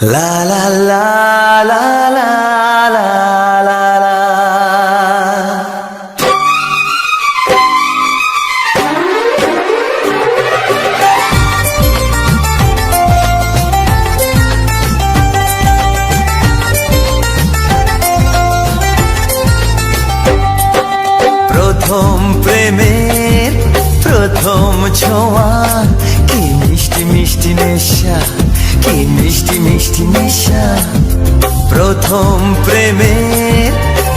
লা লা লা লা লা লা লা লা। প্রথম প্রেমের প্রথম ছোঁয়া, কি মিষ্টি মিষ্টি নেশা, কি মিষ্টি মিষ্টি নেশা। প্রথম প্রেমের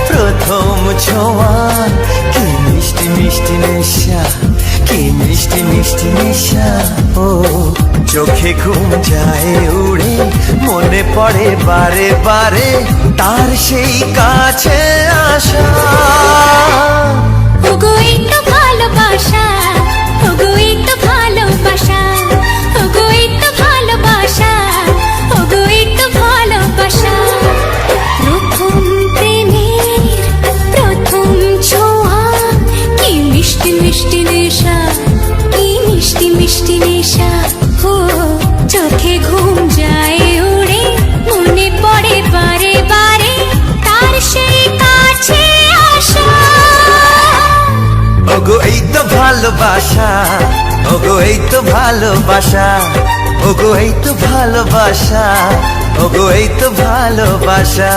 প্রথম ছোঁয়া, কি মিষ্টি মিষ্টি নেশা, কি মিষ্টি মিষ্টি নেশা। ও চোখে ঘুম যায় উড়ে, মনে পড়ে বারে বারে তার সেই কাছে আসা। ওগো এই তো ভালোবাসা, ওগো এই তো ভালোবাসা, ওগো এই তো ভালোবাসা, ওগো এই তো ভালোবাসা। প্রথম প্রেমের প্রথম ছোঁয়া, কি মিষ্টি মিষ্টি নেশা, কি মিষ্টি মিষ্টি নেশা। ও চোখে ঘুম যায় উড়ে, মনে পড়ে বারে বারে তার সেই কাছে আসা। ওগো এই তো ভালোবাসা, ওগো এই তো ভালোবাসা, ওগো এই তো ভালোবাসা, ওগো এই তো ভালোবাসা।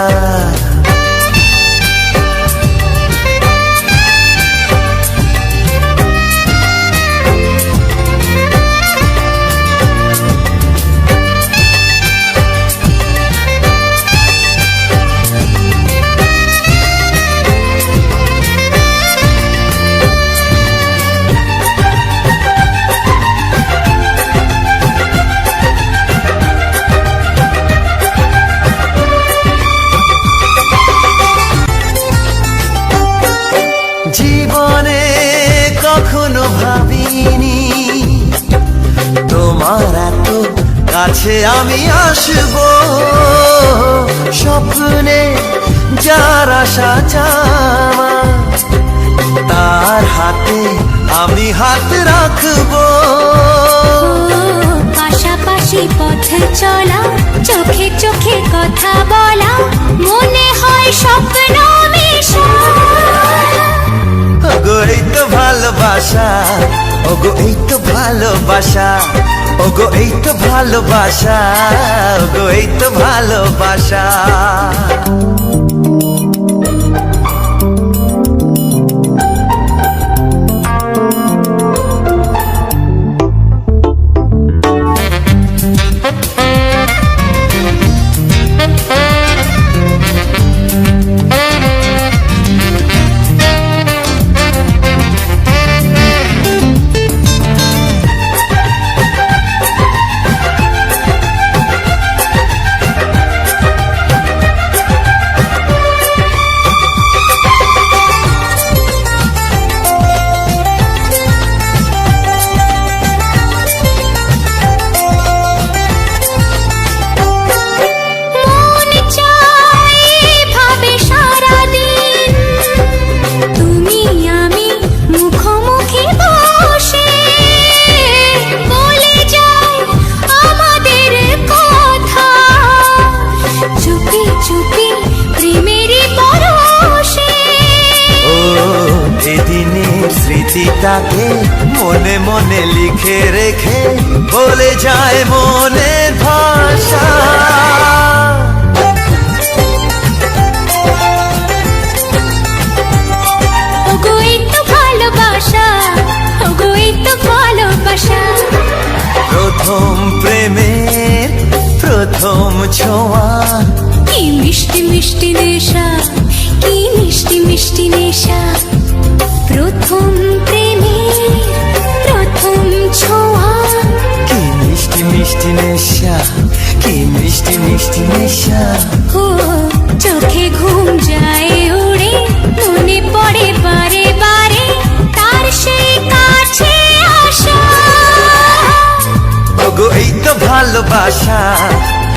জীবনে কখনো ভাবিনি তোমার এত কাছে আমি আসবো। স্বপ্নে যার আশা চাওয়া, তার হাতে আমি হাত রাখবো। পাশাপাশি পথ চলা, চোখে চোখে কথা বলা, মনে হয় স্বপ্ন মেশা। ওগো এই তো ভালোবাসা, ওগো এই তো ভালোবাসা, ওগো এই তো ভালোবাসা, ওগো এই তো ভালোবাসা। স্মৃতিটাকে মনে মনে লিখে রেখে বলে যায় মনের ভাষা। ওগো এই তো ভালোবাসা, ওগো এই তো ভালোবাসা। প্রথম প্রেমের প্রথম ছোঁয়া, কি মিষ্টি মিষ্টি নেশা, কি মিষ্টি মিষ্টি নেশা। প্রথম প্রেমের প্রথম ছোঁয়া, কি মিষ্টি মিষ্টি নেশা, কি মিষ্টি মিষ্টি নেশা। ও চোখে ঘুম যায় উড়ে, মনে পড়ে বারে বারে তার সেই কাছে আসা। ওগো এই তো ভালোবাসা,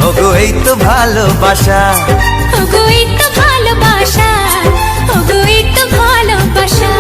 ওগো এই তো ভালোবাসা, ওগো এই তো ভালোবাসা, ওগো এই তো ভালোবাসা।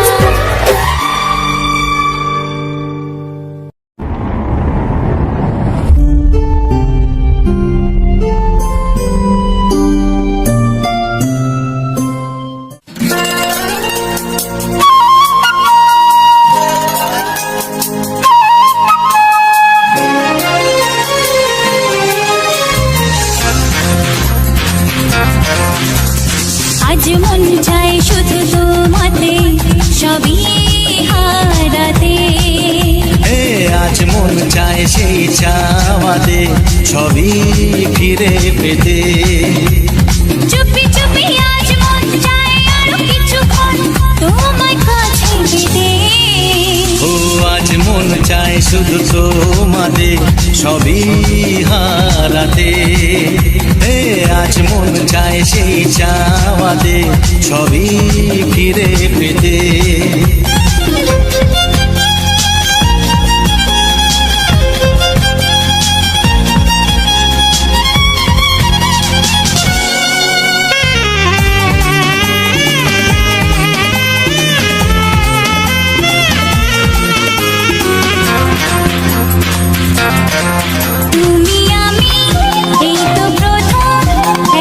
আজ মন চায় শুধু তোমাতে সবই হারাতে হে আজ মন চায় সেই চাওয়াতে সবই ফিরে পেতে। চুপি চুপি আজ মন চায় আরো কিছুক্ষণ তোমায় কাছে পেতে ও আজ মন চায় শুধু তোমাদের সবই হারাতে। হে আজ মন চায় সেই চাওয়াতে সবই ফিরে পেতে। তুমি আমি এই তো প্রথম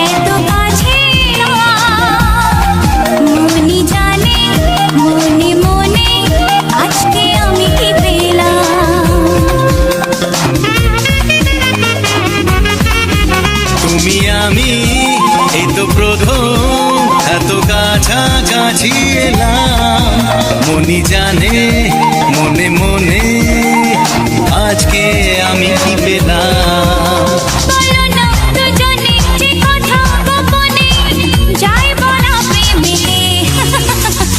এত কাছে মনি জানে মনে মনে আজকে আমি কি পেলাম তুমি আমি এই তো প্রথম এত কাছাকাছি এলাম। মনি জানে মনে মনে আজকে আমি কি পেলাম। বলো না দুজনে যে কথা গোপনে যাই বলা প্রেমে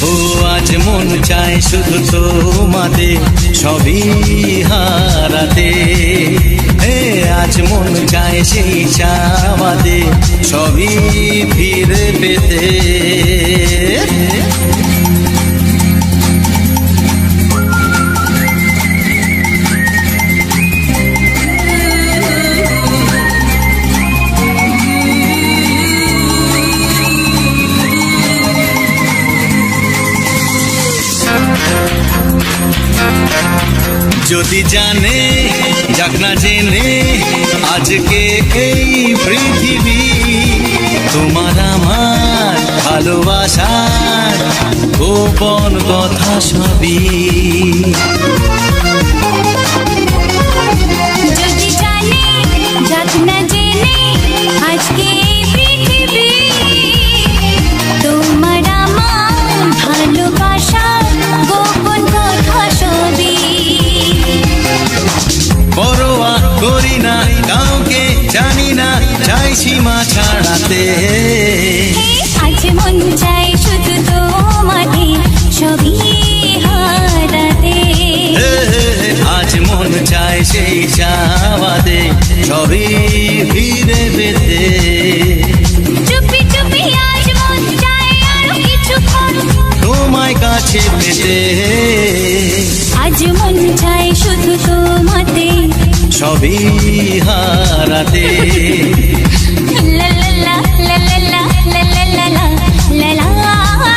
ও আজ মন চায় শুধু তোমাদের সবই হারাতে। হে আজ মন চায় সেই চাওয়াতে সবই ফিরে পেতে। যদি জানে যাক না জেনে আজকে এই পৃথিবী তোমার আমার ভালোবাসার গোপন কথা সবই। যদি জানে যাক না জেনে আজকে এই পৃথিবী তোমার আমার ভালোবাসা গোপন কথা সবই পরোয়া করি না কাউকে জানি না চাই সীমা ছাড়াতে। আজ মন চায় শুধু তোমাকে সবই হারাতে আজ মন চায় সেই চাওয়াতে সবই ফিরে পেতে। চুপি চুপি আজ মন চায় আরো কিছুক্ষণ তোমায় কাছে পেতে। আজ মন চায় শুধু তোমাতে সবই হারাতে। লা লা লা লা লা লা লা লা লা লা লা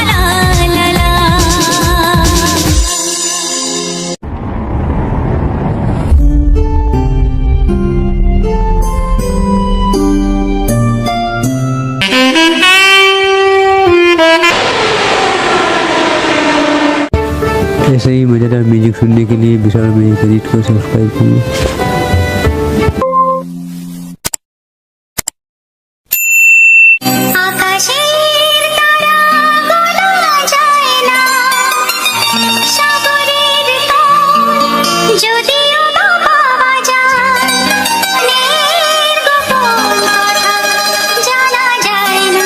লা লা লা। ऐसे ही मज़ेदार म्यूजिक सुनने के लिए विशाल म्यूजिक एडिट को सब्सक्राइब करिए। আকাশের তারাগুলো যায় না সাগরের তল যদিও বা পাওয়া যায় মনের গোপন কথা জানা যায় না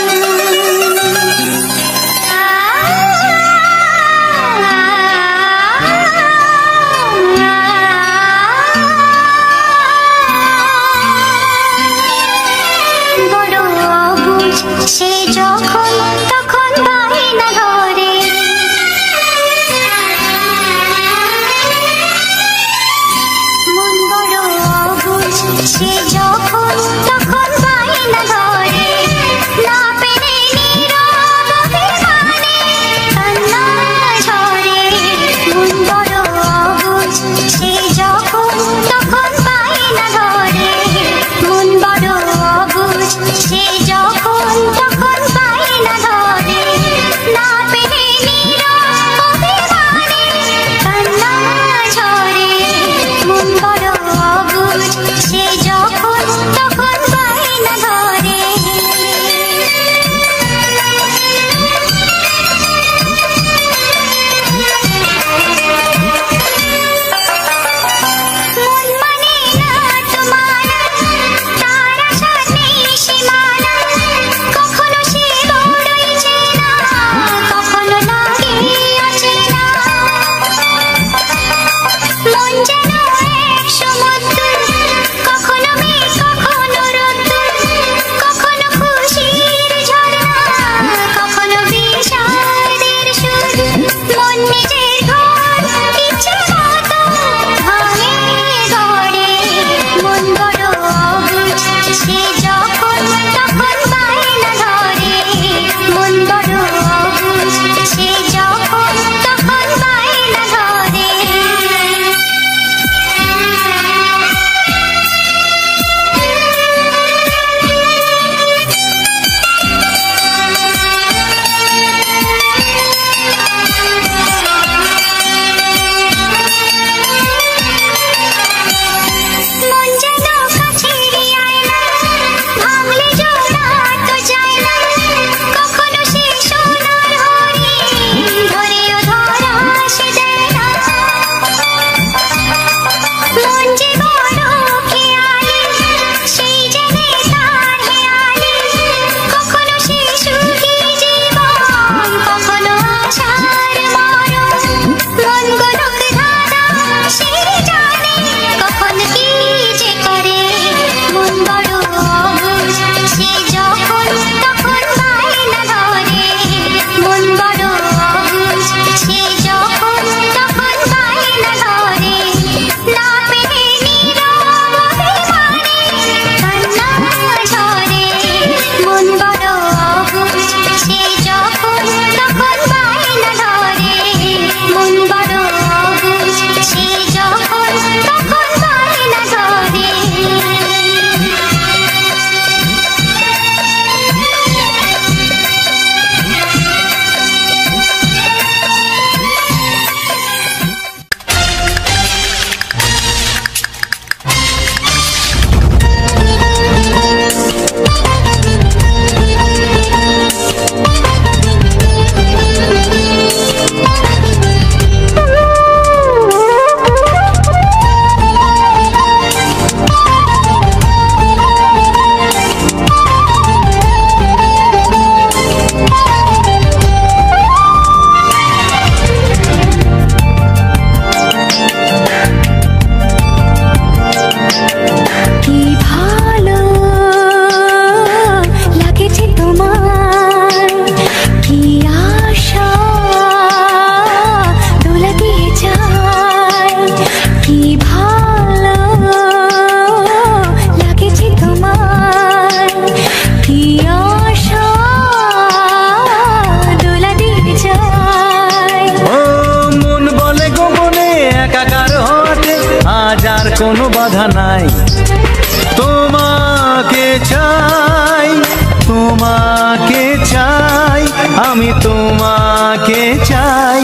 তোমাকে চাই,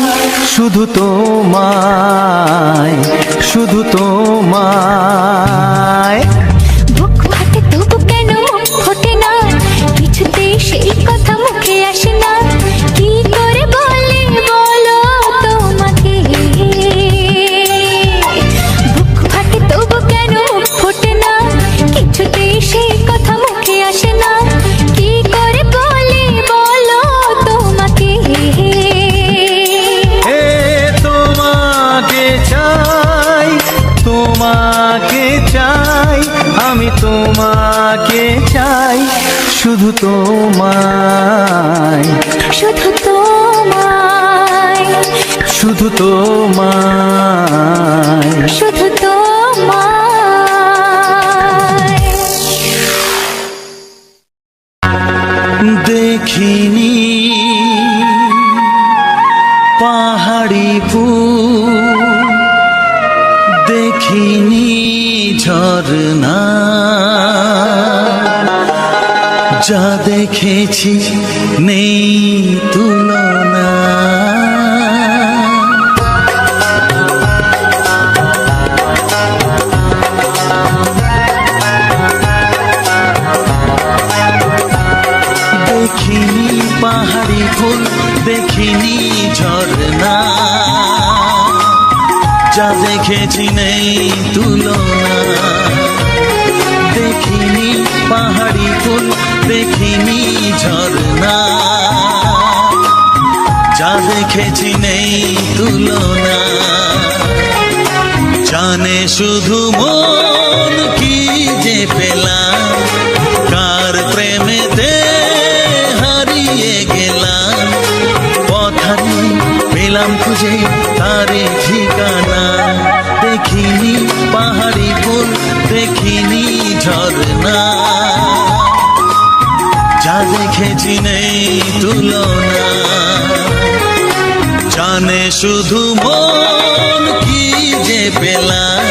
শুধু তোমায়, শুধু তোমায়। বুক ফাটে তবু কেন ফোটে না, কিছুতেই সেই কথা মুখে আসে না, কি করে বলি বলো তোমাকে। বুক ফাটে তবু কেন ফোটে না, কিছুতেই সেই কথা মুখে আসে না, কি করে বলি বলো তোমাকে। এ তোমাকে চাই, তোমাকে চাই, আমি তোমাকে চাই, শুধু তোমায়, শুধু তোমায়, শুধু তোমায়। শুধু তোমায়। দেখিনি পাহাড়ি ফুল, দেখিনি ঝরনা, যা দেখেছি নেই তুলনা। দেখিনি পাহাড়ি ফুল, দেখিনি ঝরনা, যা দেখেছি নেই তুলনা। দেখিনি পাহাড়ি ফুল, দেখিনি ঝরনা, যা দেখেছি নেই তুলনা। জানে শুধু মন কি যে পেলাম, কার প্রেমেতে হারিয়ে গেলাম। পথারে পেলাম খুঁজে তারে ঠিকানা, দেখিনি পাহাড়ি ফুল, দেখিনি ঝরনা, যা দেখেছি নেই তুলনা। জানে শুধু মন কি যে পেলাম,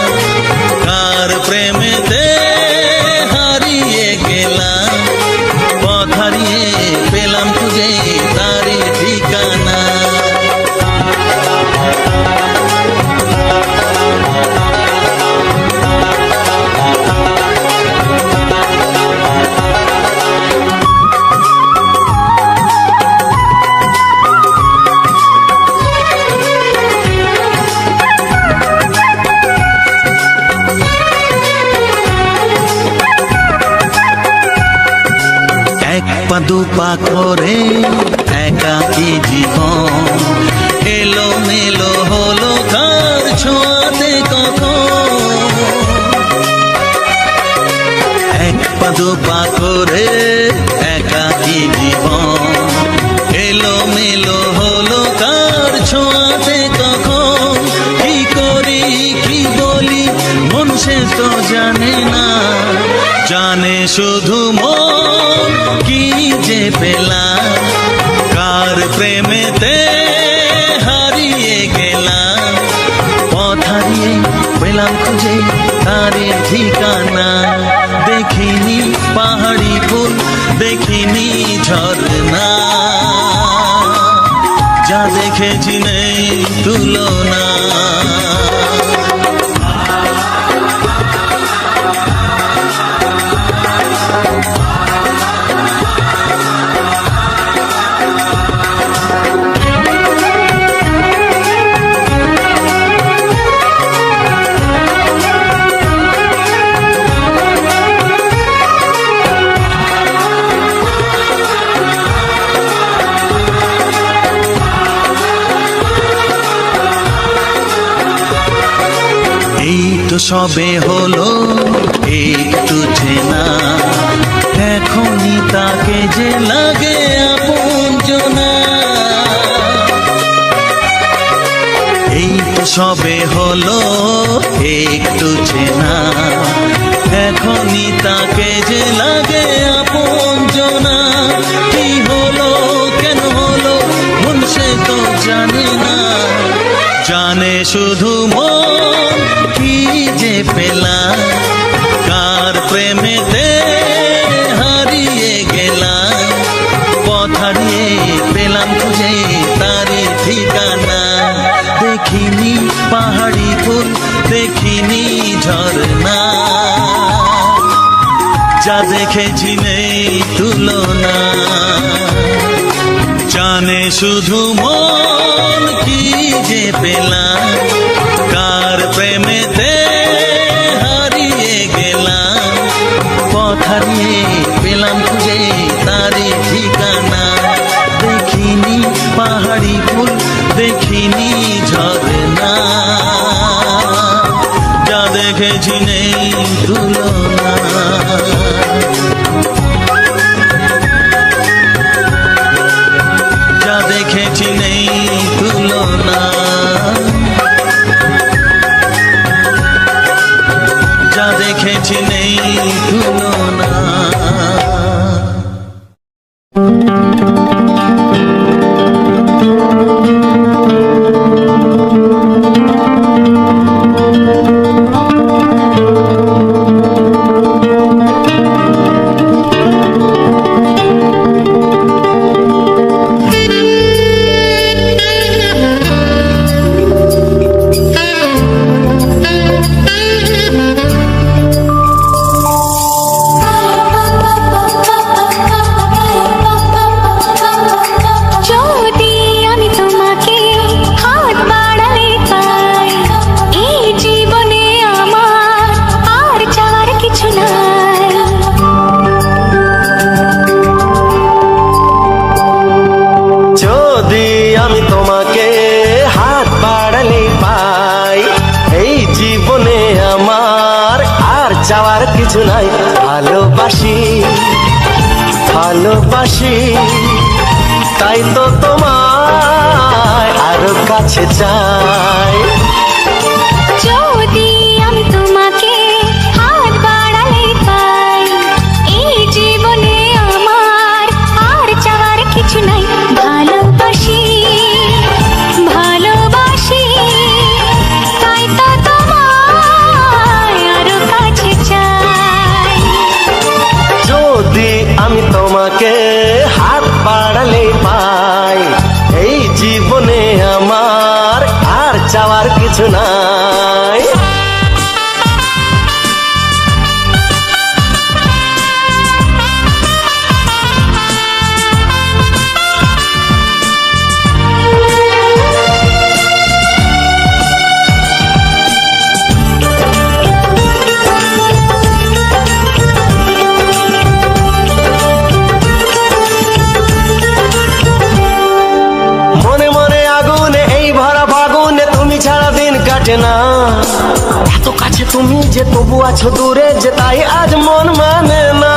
কার প্রেমেতে হারিয়ে গেলাম। পথ হারিয়ে পেলাম খুঁজে তারে ঠিকানা। এক পা দুপা করে একাকী জীবন, এলো মেলো হলো কার ছোঁয়াতে কখন। এক পা দুপা করে একাকী জীবন, এলো মেলো হলো কার ছোঁয়াতে কখন। কি করি কি বলি মন সে তো জানে না, জানে শুধু মন কি যে পেলাম, কার প্রেমেতে হারিয়ে গেলাম। পথ হারিয়ে পেলাম খুঁজে তারে ঠিকানা, দেখিনি পাহাড়ি ফুল, দেখিনি ঝরনা, যা দেখেছি নেই তুলনা। এই তো সবে হলো একটু চেনা, এখনই তাকে যে লাগে আপনজনা। এই তো সবে হলো একটু চেনা, এখনই তাকে যে লাগে আপনজনা। কি হলো কেন হলো মন সে তো জানে না, জানে শুধু মন কি যে পেলাম, কার প্রেমেতে হারিয়ে গেলাম। পথ হারিয়ে পেলাম খুঁজে ঠিকানা। দেখিনি পাহাড়ি ফুল, দেখিনি ঝরনা, যা দেখেছি নেই তুলনা। জানে শুধু মন কি যে পেলাম, কার প্রেমেতে হারিয়ে গেলাম। পথ হারিয়ে পেলাম খুঁজে তারই ঠিকানা। দেখিনি পাহাড়ি ফুল, দেখিনি ঝরনা, যা দেখেছি নেই তুলনা। যা দেখেছি নেই তুলনা, যা দেখেছি নেই তুলনা। যদি আমি তোমাকে হাত বাড়ালে পাই, এই জীবনে আমার আর চাওয়ার কিছু নাই। যদি আমি তোমাকে হাত বাড়ালে পাই, এই জীবনে আমার আর চাওয়ার কিছু নাই। ভালোবাসি ভালোবাসি, তাই তো তোমায় আরো কাছে চাই। যদি আমি তোমাকে হাত বাড়ালে পাই, এই জীবনে আমার আর চাওয়ার কিছু নাই। ভালোবাসি ভালোবাসি, তাই তো তোমায় আরো কাছে চাই। যদি আমি তোমাকে হাত বাড়ালে পাই, এই জীবনে আমার আর চাওয়ার কিছু নাই। মনে মনে আগুনে এই ভরা ফাগুনে তুমি ছাড়া দিন কাটে না। এত কাছে তুমি যে তবু আছো দূরে, যে তাই আজ মন মানে না।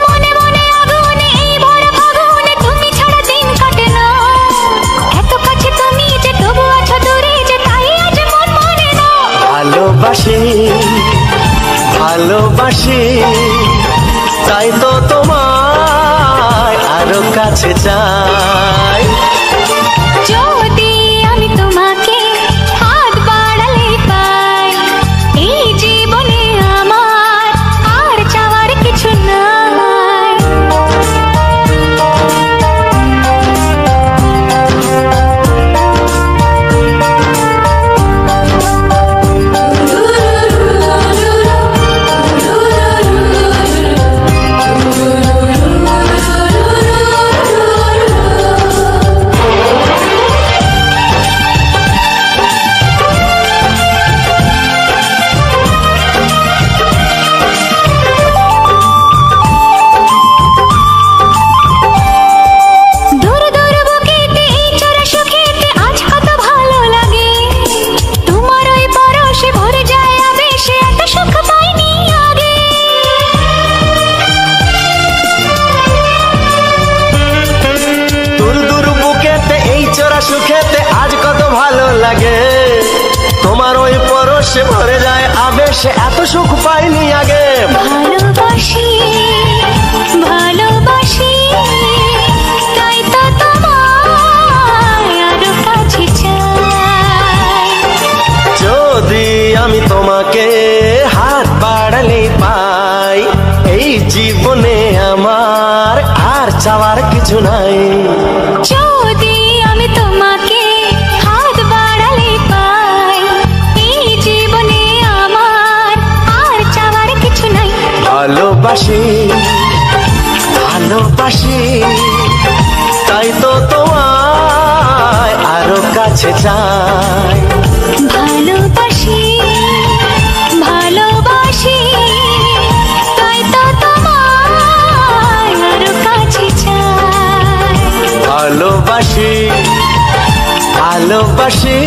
মনে মনে আগুনে এই ভরা ফাগুনে তুমি ছাড়া দিন কাটে না। এত কাছে তুমি যে তবু আছো দূরে, যে তাই আজ মন মানে না। ভালোবাসি ভালোবাসি, তাই তো তোমায় আরো কাছে চাই। যদি আমি তোমাকে হাত বাড়ালে পাই, এই জীবনে আমার আর চাওয়ার কিছু নাই। দূর দূর বুকেতে এই চোরা সুখেতে আজ কত ভালো লাগে। তোমার ওই পরশে ভরে যায় আবেশে, এত সুখ পাইনি আগে। দূর দূর বুকেতে এই চোরা সুখেতে আজ কত ভালো লাগে। তোমার ওই পরশে ভরে যায় আবেশে, এত সুখ পাইনি আগে। ভালোবাসি ভালোবাসি, তাই তো তোমায় আরো কাছে চাই। যদি আমি তোমাকে হাত বাড়ালে পাই, এই জীবনে আমার চাওয়ার কিছু নাই। যদি আমি তোমাকে হাত বাড়ালে পাই, এই জীবনে আমার আর চাওয়ার কিছু নাই। ভালোবাসি ভালোবাসি তাই তো তোমায় আরো কাছে চাই। ভালোবাসি ভালোবাসি তাই তো তোমায় আরো কাছে চাই। ভালোবাসি ভালোবাসি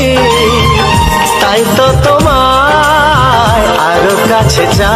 তাই তো তোমায় আরো কাছে চাই।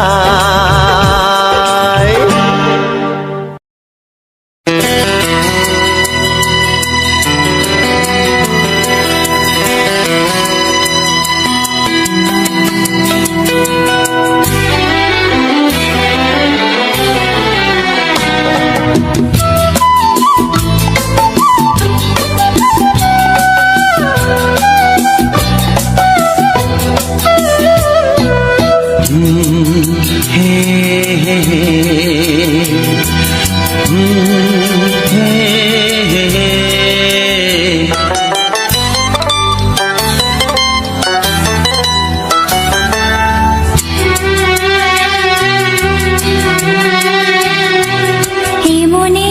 মনে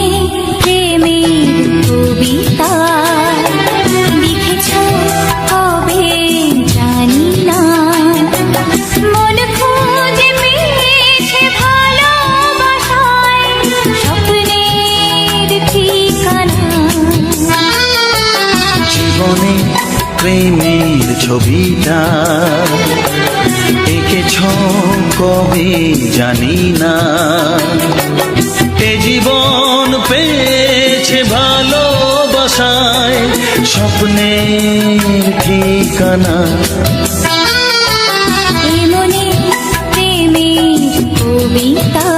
প্রেমের কবিতা লিখেছ কবে জানি না, মন খুঁজে পেয়েছে ভালোবাসায় স্বপ্নের ঠিকানা। জীবনে প্রেমের ছবিটা এঁকেছ কবে জানি না, এ জীবন পেয়েছে ভালোবাসায় স্বপ্নের ঠিকানা। মনে প্রেমের কবিতা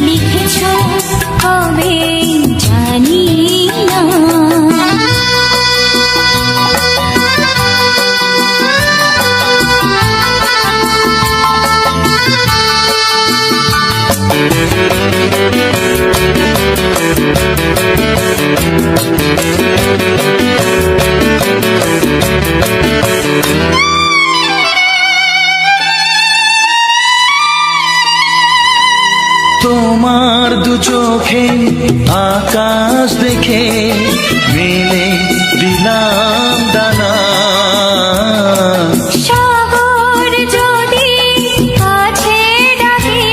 লিখেছ কবে জানি না। তোমার দু চোখে আকাশ দেখে মেলে দিলাম দানা। সাগর যদি কাছে ডাকে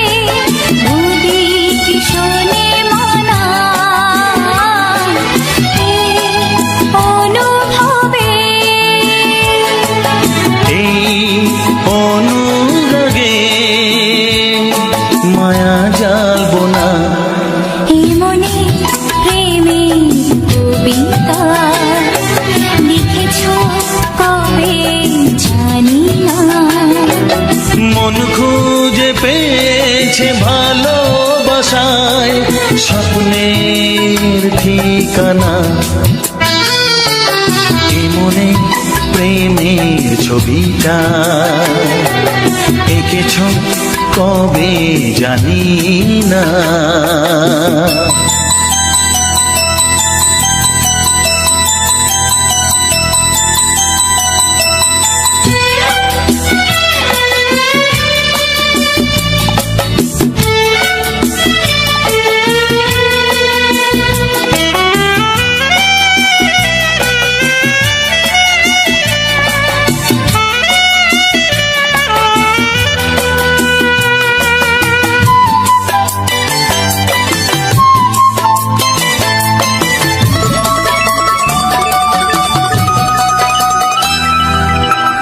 নদী কি শোনে মনা, এই অনুভবে এই অনুরাগে মায়া জ্বালবো না। এই মনে প্রেমের কবিতা লিখেছ কবে জানি না। মন খুঁজে পেয়েছে ভালোবাসায় স্বপ্নের ঠিকানা। এ মনে প্রেমের ছবিটা এঁকেছ কবে জানি না।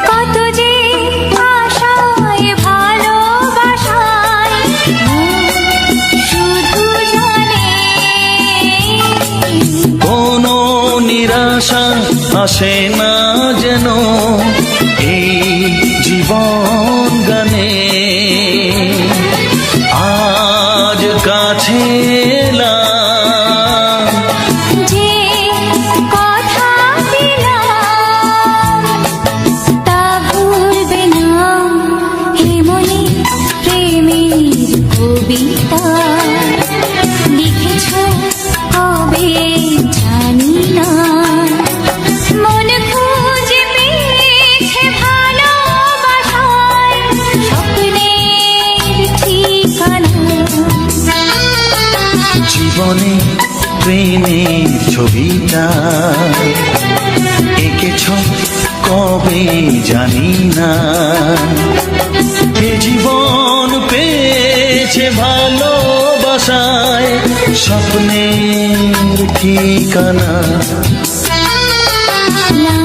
কত যে আশায় ভালোবাসায় শুধু জানে কোনো নিরাশা আসে না যেন এই জীবন গানে। আজ কাছে এলাম যে কথা দিলাম তা ভুলবে না। হে মনে প্রেমের কবিতা লিখেছ মনে প্রেমের ছবিটা এঁকেছ কবে জানি না। এ জীবন পেয়েছে ভালোবাসায় স্বপ্নের ঠিকানা। লা লা লা লা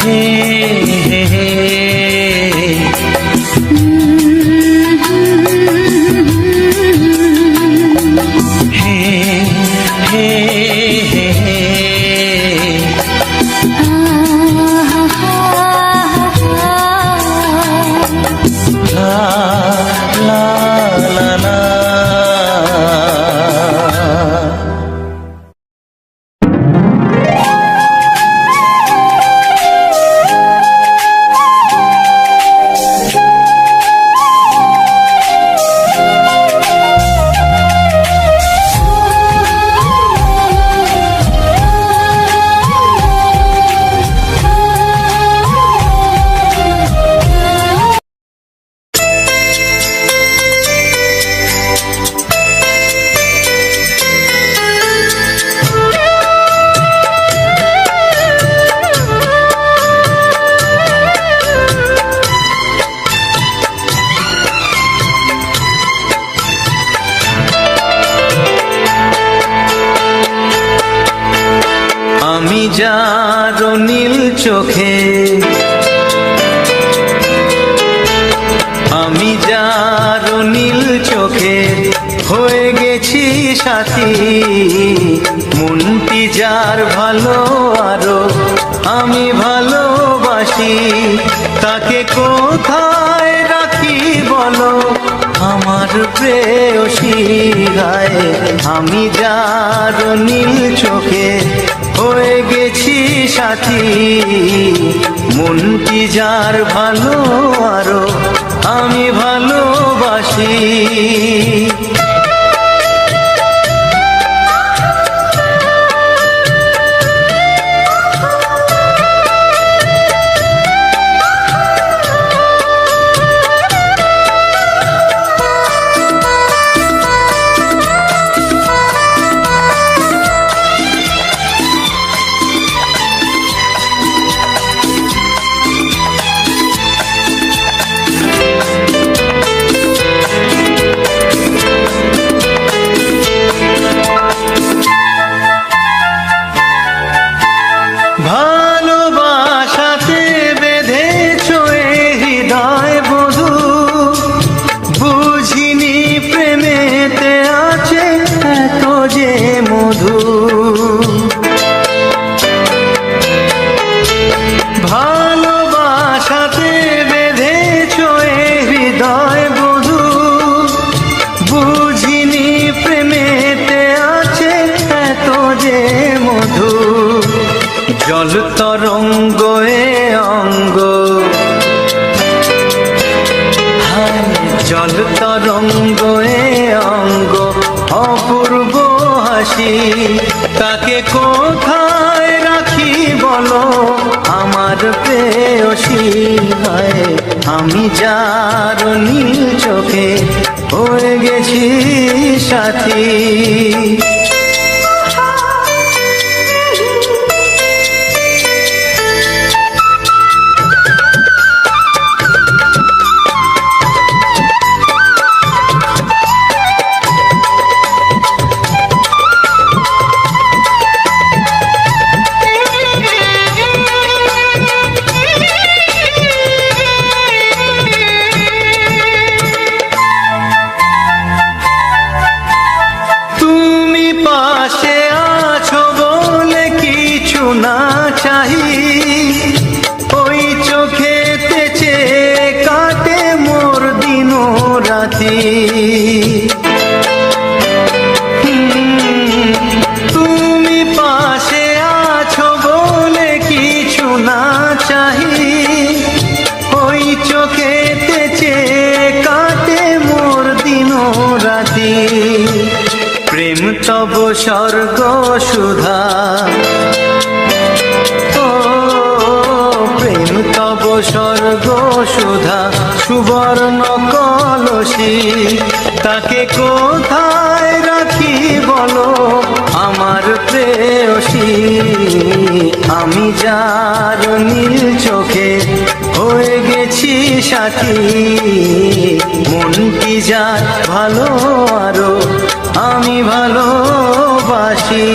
হে হে হে হে হে হে লা লা লা লা। আমি যার নীল চোখে, আমি যার নীল চোখে হয়ে গেছি সাথী। মনটি যার ভালো আরো আমি ভালোবাসি, তাকে কোথায় রাখি বলো আমার প্রেয়সী গায়ে। আমি যার নীল চোখে হয়ে গেছি সাথী, মনটি যার ভালো আরো আমি ভালোবাসি। ভালোবাসাতে বেঁধেছ এ হৃদয় বধু, বুঝিনি প্রেমেতে আছে এত যে মধু। ভালোবাসাতে বেঁধেছ এ হৃদয় বধু, বুঝিনি প্রেমেতে আছে এত যে মধু। জল তরঙ্গ এ অঙ্গ, হায় জল তরঙ্গ এ অঙ্গ অপূর্ব হাসি। তাকে কোথায় রাখি বলো আমার প্রেয়সী গায়ে। আমি যার নীল চোখে হয়ে গেছি সাথী। পাশে আছো বলে কিছু না চাহি, ওই চোখেতে চেয়ে কাটে মোর দিন রাতি। তুমি পাশে আছো বলে কিছু না চাহি, ওই চোখেতে চেয়ে কাটে মোর দিন রাতি। প্রেম তব স্বর্গ সুধা, ও প্রেম তব স্বর্গ সুধা সুবর্ণ কলসি, তাকে কোথায় রাখি বলো আমার প্রেয়সী। আমি যার নীল চোখে হয়ে গেছি সাথী, মন কি যার ভালো আরো আমি ভালোবাসি।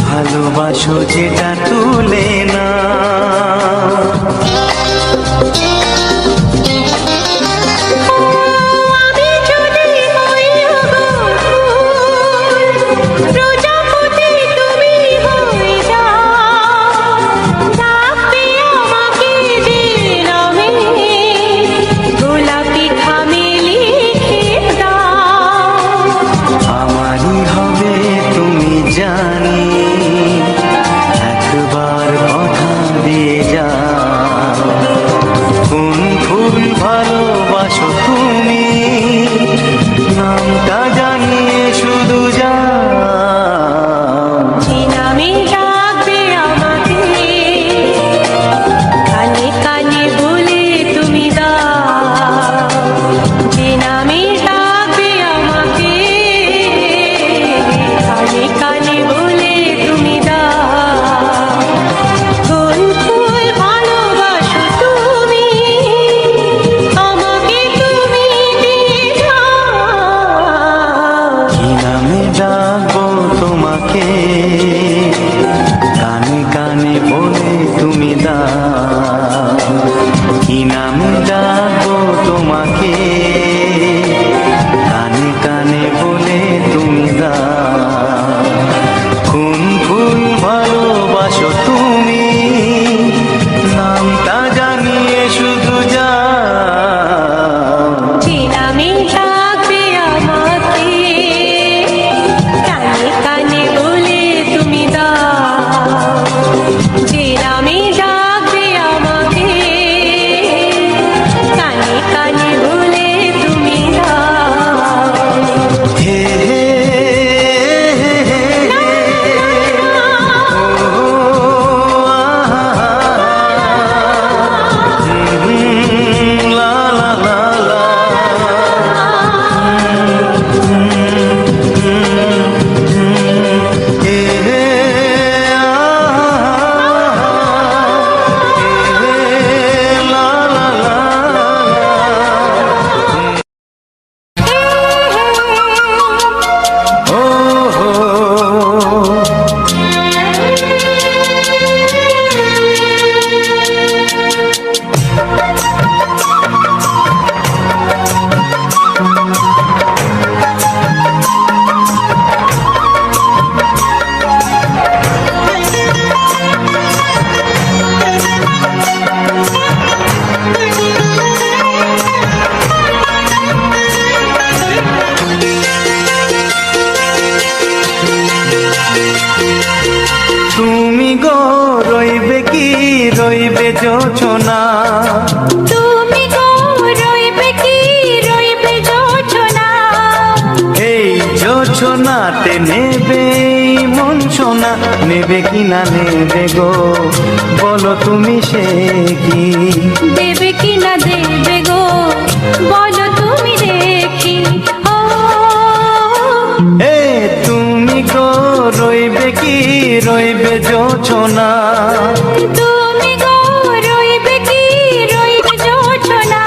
ভালোবাসো যেটা তুলে না জোছনা। তুমি গো রইবে কি রইবে জোছনা, এই জোছনাতে নেবে মন সোনা, নেবে কি না নেবে গো বলো তুমি সে কি? দেবে কি না দেবে গো বলো তুমি দেখি। ও এ তুমি গো রইবে কি রইবে জোছনা। তুমি গো রইবে কি রইবে জোছনা।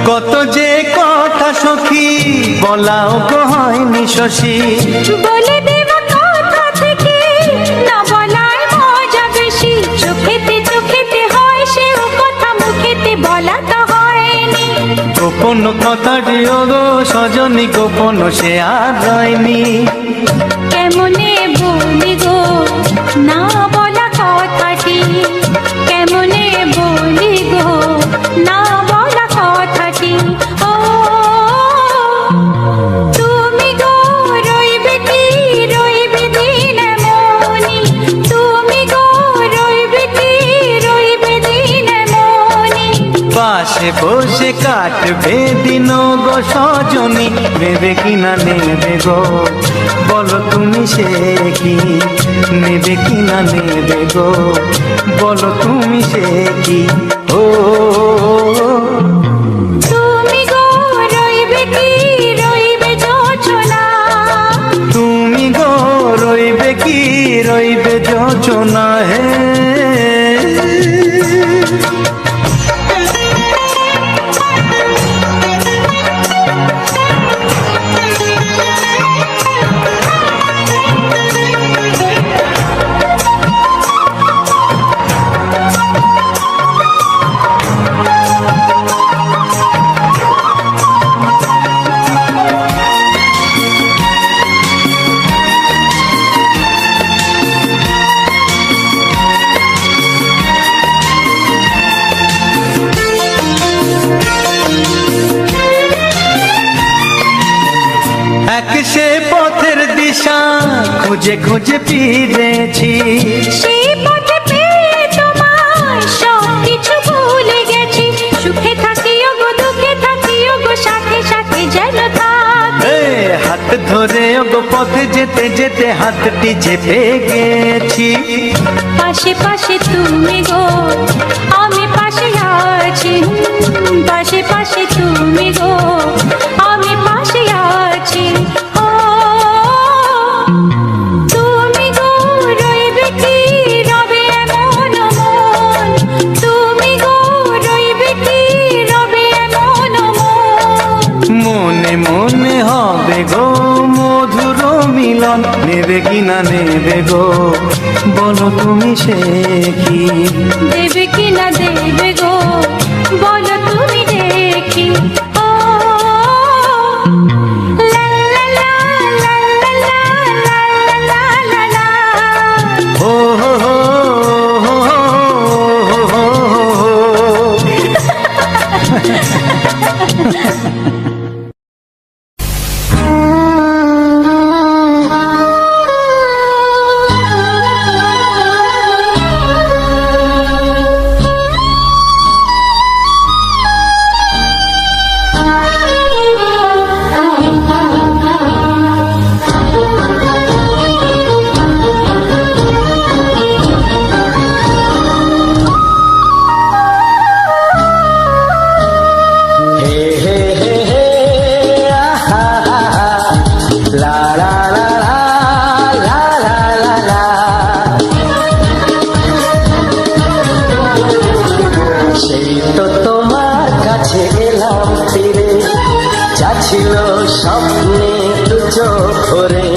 কত যে কথা সখী বলাও গো হয়নি শশী। বলে দেব কথা থেকে না বলার মজা বেশি। চোখেতে চোখেতে হয় সেও কথা মুখেতে বলা তো হয়নি। গোপন কথাটি ও গো সজনী গোপন সে আর রয়নি। কেমনে বলি গো না বলা কথাটি, কেমনে বলি গো না বলা কথাটি। ও তুমি গো রইবে কি রইবে দিন মনি, তুমি গো রইবে কি রইবে দিন মনি। পাশে বসে কাটবে দিন গো সজনী, নেবে কি না নেবে গো বলো তুমি সে কি? নেবে কি না নেবে গো বলো তুমি সে কি? ও তুমি গো রইবে কি রইবে জোছনা, তুমি গো রইবে কি রইবে জোছনা। হে এক সে পথের দিশা খুঁজে খুঁজে ফিরেছি। সেই পথে পেয়ে তোমার সব কিছু ভুলে গেছি। সুখে থাকিও গো দুঃখে থাকিও গো সাথে সাথে যেন থাকি। এ হাত ধরে গো পথে যেতে যেতে হাতটি চেপে গেছি। পাশে পাশে তুমি গো আমি পাশে আছি, পাশে পাশে তুমি গো আমি পাশে আছি। ও তুমি গো রইবে কি রবে এমন মন, তুমি গো রইবে কি রবে এমন মন। মনে মনে হবে গো মধুর মিলন, নেবে কি না নেবে গো বলো তুমি সে কি? দেবে কি না দেবে গো বলো তুমি দেখি। ও লা লা লা লা লা লা লা লা লা। ও হো হো হো হো হো হো। ছিল স্বপ্নে দু চোখ ভরে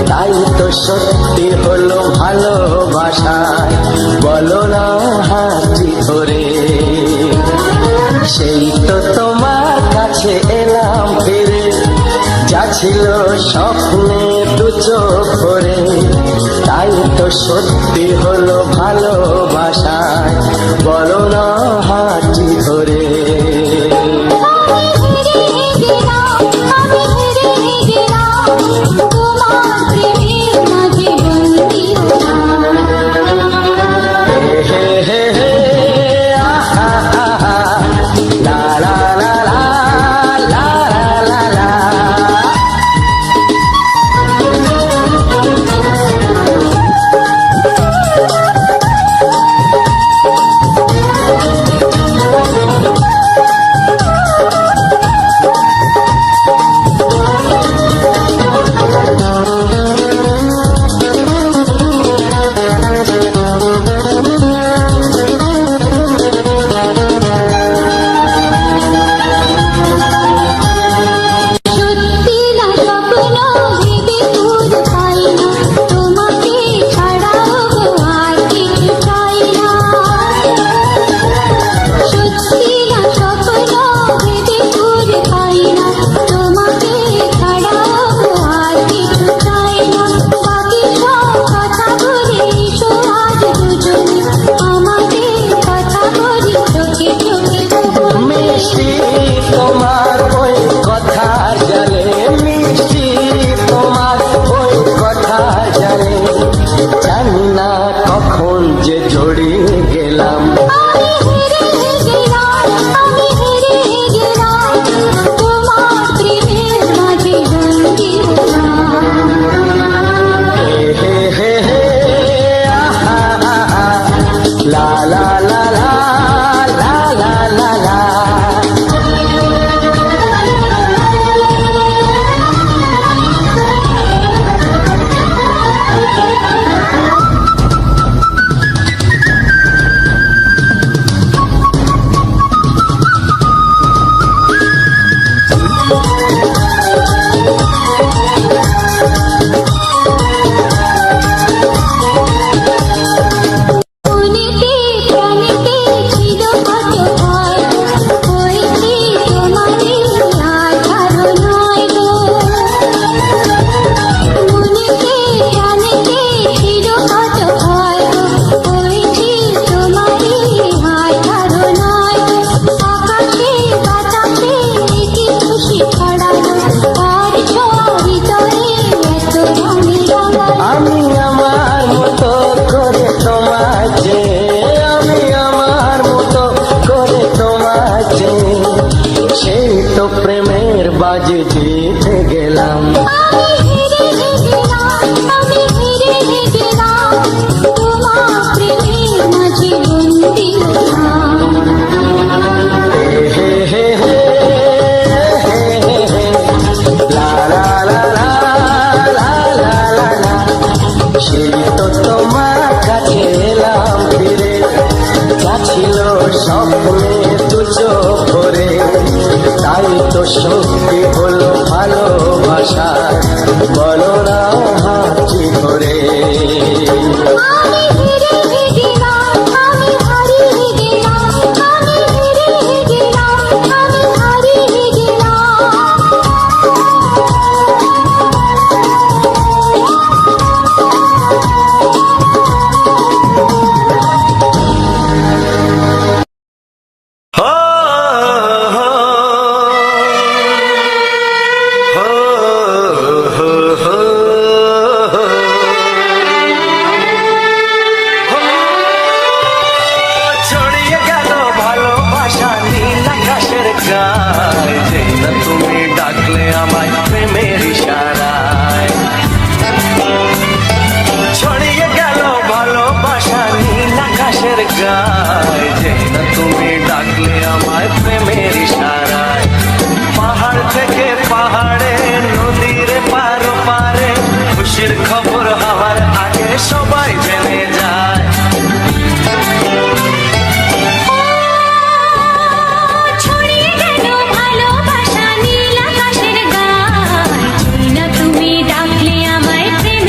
তাই তো সত্যি হলো ভালোবাসায়, বলো না হাতটি ধরে। সেই তো তোমার কাছে এলাম ফিরে, যা ছিল স্বপ্নে দু চোখ ভরে, তাই তো সত্যি হলো ভালোবাসায়, বলো না হাতটি ধরে। বাজে জিতে গেলাম। সেই তো তোমার কাছে এলাম ফিরে, যা ছিল স্বপ্নে দু চোখ ভরে, তাই তো সত্যি হলো ভালোবাসা, বলো না হাতটি ধরে। তুমি ডাকলে আমায় প্রেমের ইশারায়, ছড়িয়ে গেল ভালোবাসা নীল আকাশের গায়ে, যেই না তুমি ডাকলে আমায় প্রেমের ইশারায়। পাহাড় থেকে পাহাড়ে, নদীর পার পারে, খুশির খবর হওয়ার আগে সবাই জেনে যায়। তুমি ডাকলে আমায় প্রেম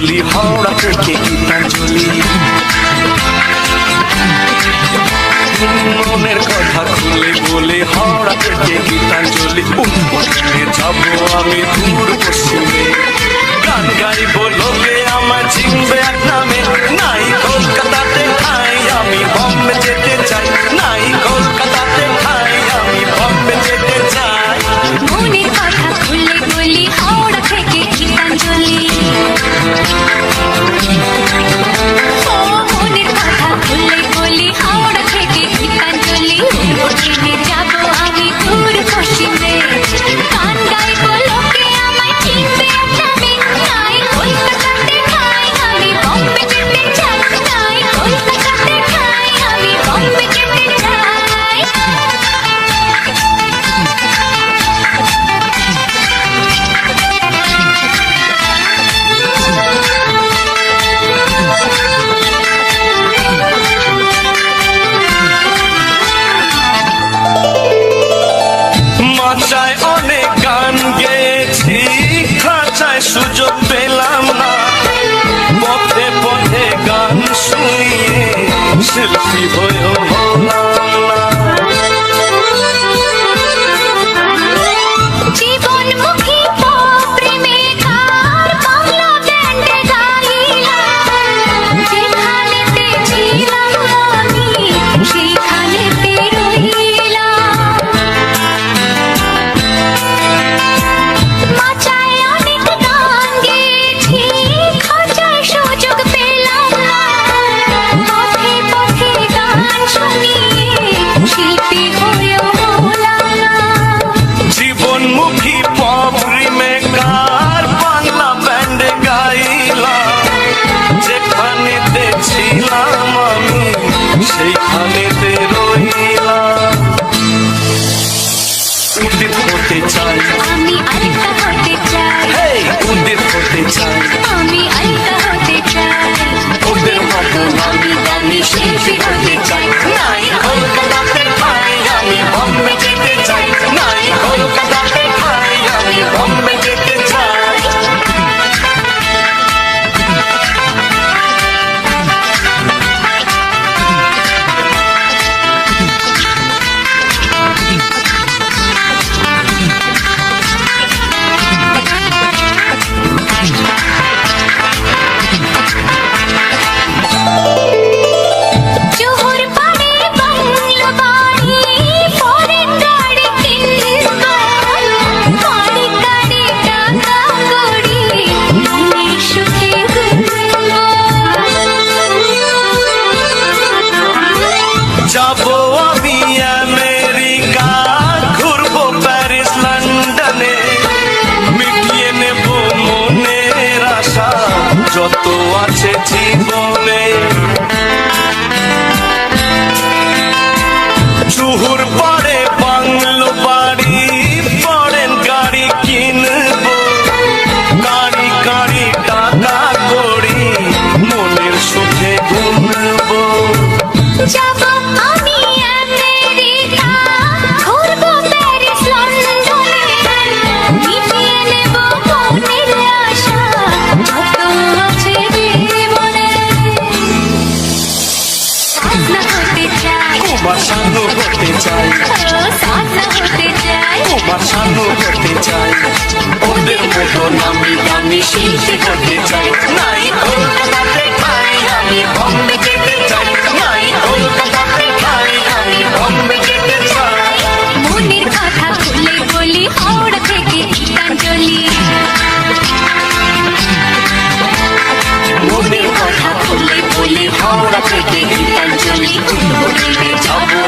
বলি হাওড়া থেকে গীতাঞ্জলি। মনের কথা খুলে বলি হাওড়া থেকে গীতাঞ্জলি। উত্তরে যাবো আমি দূর পশ্চিমে, গান গাইব লোকে আমার চিনবে এক নামে। নাই কলকাতাতে খাই আমি বম্বে যেতে চাই, নাই কলকাতাতে খাই আমি বম্বে যেতে চাই। মনের কথা খুলে বলি হাওড়া থেকে গীতাঞ্জলি। ও মনের কথা খুলে বলি হাওড়া থেকে গীতাঞ্জলি। ট্রেনে যাবো আমি দূর পশ্চিমে, গান গাইব লোকে আমায় চিনবে এক নামে। নাই কলকাতাতে খাই আমি বম্বে যেতে চাই, নাই কলকাতাতে খাই আমি বম্বে যেতে চাই। মাচায় অনেক গান গেয়েছি, খাঁচায় সুযোগ পেলাম না। পথে পথে গান শুনিয়ে শিল্পী হয়েও হলাম না। জীবনমুখী প্রেমিকার বাংলা ব্যান্ডে গাইলাম। যেখানেতে ছিলাম আমি সেখানেতে রইলাম। মাচায় অনেক গান গেয়েছি, খাঁচায় সুযোগ পেলাম না। পথে পথে গান শুনিয়ে শিল্পী হয়েও হলাম না। জীবনমুখী পপ রিমেকার বাংলা ব্যান্ডে গাইলাম। যেখানেতে ছিলাম আমি সেইখানেতে রইলাম। উদিত হতে চাই, আমি আলকা হতে চাই, হেই উদিত হতে চাই। আমি আলকা হতে চাই। ওদের মতো নামি দামি শিল্পী হতে চাই। নাই কলকাতাতে খাই আমি বম্বে যেতে চাই, নাই কলকাতাতে খাই আমি বম্বে যেতে চাই। জোহর পাড়ে বাংলো বাড়ি, ফরেন গাড়ি কিনবো। গাড়ি গাড়ি টাকা কড়ি, মনের সুখে ঘুরবো। যাবো আমি আমেরিকা, ঘুরবো প্যারিস লন্ডনে। মিটিয়ে নেব মনের আশা যত আছে জীবনে। চুহুর পরে বাংলো বাড়ি, ফরেন গাড়ি কিনবো। গাড়ি গাড়ি টাকা কড়ি, মনের সুখে ঘুরবো। যাবো আমি আমেরিকা, ঘুরবো প্যারিস লন্ডনে। মিটিয়ে নেব মনের আশা যত আছে জীবনে। সাধনা হতে চাই, তোমার শানু হতে চাই, সাধনা হতে চাই। তোমার শানু হতে চাই। ওদের মতো নামি দামি শিল্পী হতে চাই। নাই কলকাতাতে খাই আমি বম্বে যেতে চাই, নাই কলকাতাতে খাই আমি বম্বে যেতে চাই। মনের কথা খুলে বলি হাওড়া থেকে গীতাঞ্জলি। মনের কথা খুলে বলি হাওড়া থেকে গীতাঞ্জলি। উঠে যাবো